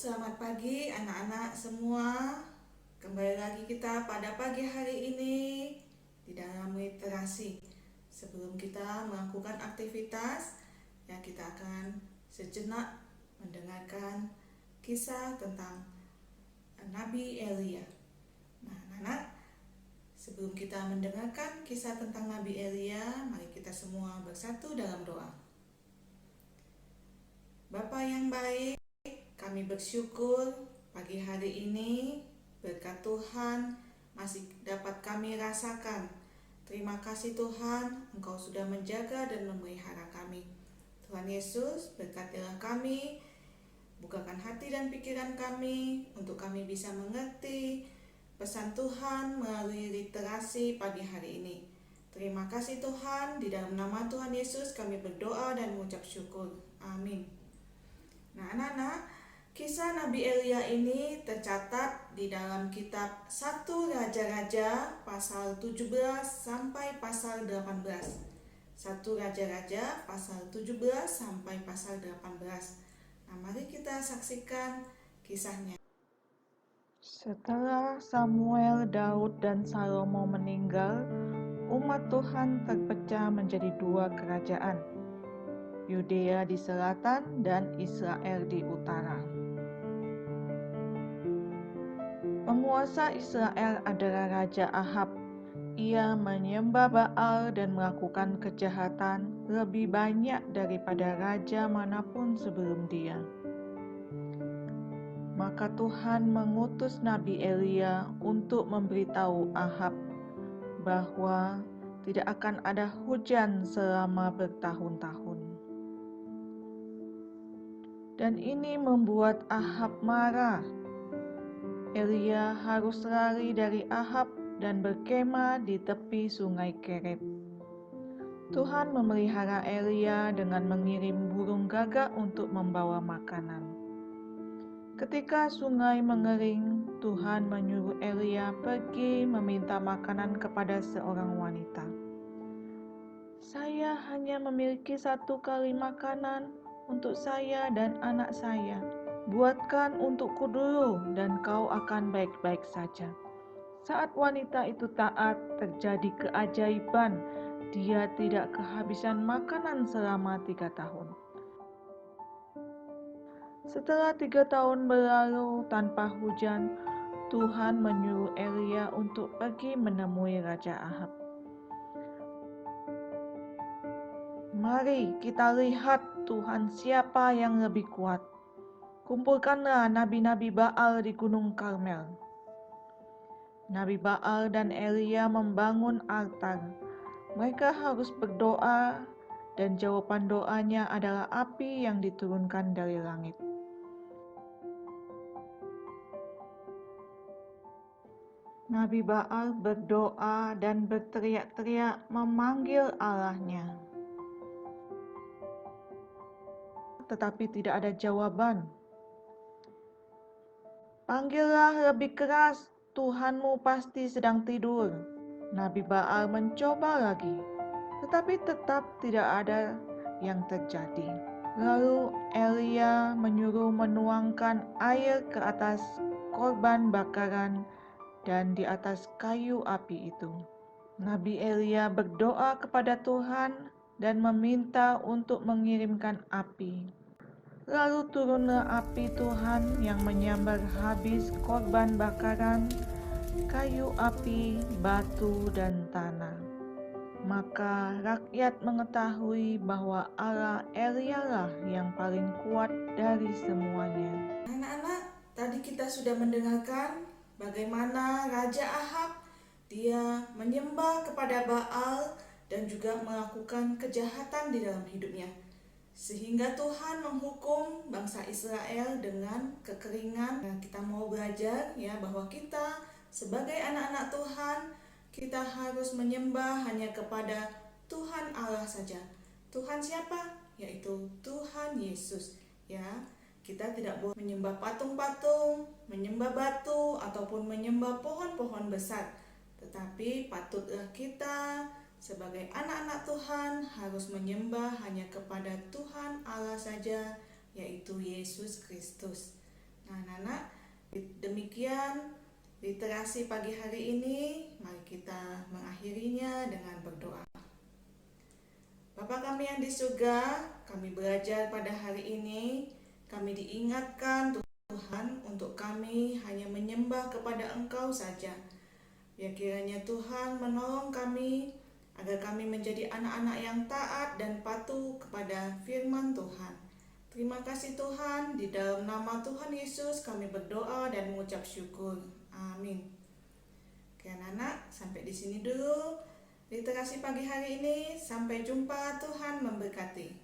Selamat pagi anak-anak semua. Kembali lagi kita pada pagi hari ini di dalam literasi. Sebelum kita melakukan aktivitas, ya kita akan sejenak mendengarkan kisah tentang Nabi Elia. Nah, anak-anak, sebelum kita mendengarkan kisah tentang Nabi Elia, mari kita semua bersatu dalam doa. Bapa yang baik, kami bersyukur pagi hari ini berkat Tuhan masih dapat kami rasakan. Terima kasih Tuhan, Engkau sudah menjaga dan memelihara kami. Tuhan Yesus, berkatilah kami, bukakan hati dan pikiran kami untuk kami bisa mengerti pesan Tuhan melalui literasi pagi hari ini. Terima kasih Tuhan, di dalam nama Tuhan Yesus kami berdoa dan mengucap syukur. Amin. Nah, anak-anak, kisah Nabi Elia ini tercatat di dalam kitab 1 Raja-Raja pasal 17 sampai pasal 18. 1 Raja-Raja pasal 17 sampai pasal 18. Nah, mari kita saksikan kisahnya. Setelah Samuel, Daud, dan Salomo meninggal, umat Tuhan terpecah menjadi dua kerajaan, Yudea di selatan dan Israel di utara. Penguasa Israel adalah Raja Ahab. Ia menyembah Baal dan melakukan kejahatan lebih banyak daripada raja manapun sebelum dia. Maka Tuhan mengutus Nabi Elia untuk memberitahu Ahab bahwa tidak akan ada hujan selama bertahun-tahun. Dan ini membuat Ahab marah. Elia harus lari dari Ahab dan berkemah di tepi sungai Kerib. Tuhan memelihara Elia dengan mengirim burung gagak untuk membawa makanan. Ketika sungai mengering, Tuhan menyuruh Elia pergi meminta makanan kepada seorang wanita. Saya hanya memiliki 1 kali makanan untuk saya dan anak saya. Buatkan untukku dulu dan kau akan baik-baik saja. Saat wanita itu taat, terjadi keajaiban. Dia tidak kehabisan makanan selama 3 tahun. Setelah 3 tahun berlalu tanpa hujan, Tuhan menyuruh Elia untuk pergi menemui Raja Ahab. Mari kita lihat Tuhan siapa yang lebih kuat. Kumpulkanlah nabi-nabi Baal di Gunung Karmel. Nabi Baal dan Elia membangun altar. Mereka harus berdoa dan jawaban doanya adalah api yang diturunkan dari langit. Nabi Baal berdoa dan berteriak-teriak memanggil Allahnya. Tetapi tidak ada jawaban. Panggillah lebih keras, Tuhanmu pasti sedang tidur. Nabi Baal mencoba lagi, tetapi tetap tidak ada yang terjadi. Lalu Elia menyuruh menuangkan air ke atas korban bakaran dan di atas kayu api itu. Nabi Elia berdoa kepada Tuhan dan meminta untuk mengirimkan api. Lalu turunlah api Tuhan yang menyambar habis korban bakaran, kayu api, batu, dan tanah. Maka rakyat mengetahui bahwa Allah Elia lah yang paling kuat dari semuanya. Anak-anak, tadi kita sudah mendengarkan bagaimana Raja Ahab dia menyembah kepada Baal dan juga melakukan kejahatan di dalam hidupnya. Sehingga Tuhan menghukum bangsa Israel dengan kekeringan. Nah, kita mau belajar ya bahwa kita sebagai anak-anak Tuhan, kita harus menyembah hanya kepada Tuhan Allah saja. Tuhan siapa? Yaitu Tuhan Yesus. Ya, kita tidak boleh menyembah patung-patung, menyembah batu ataupun menyembah pohon-pohon besar. Tetapi patutlah kita sebagai anak-anak Tuhan harus menyembah hanya kepada Tuhan Allah saja, yaitu Yesus Kristus. Nah, anak-anak, demikian literasi pagi hari ini. Mari kita mengakhirinya dengan berdoa. Bapa kami yang di surga, kami belajar pada hari ini, kami diingatkan Tuhan untuk kami hanya menyembah kepada Engkau saja. Ya kiranya Tuhan menolong kami agar kami menjadi anak-anak yang taat dan patuh kepada firman Tuhan. Terima kasih Tuhan, di dalam nama Tuhan Yesus kami berdoa dan mengucap syukur. Amin. Oke anak-anak, sampai di sini dulu literasi pagi hari ini. Sampai jumpa, Tuhan memberkati.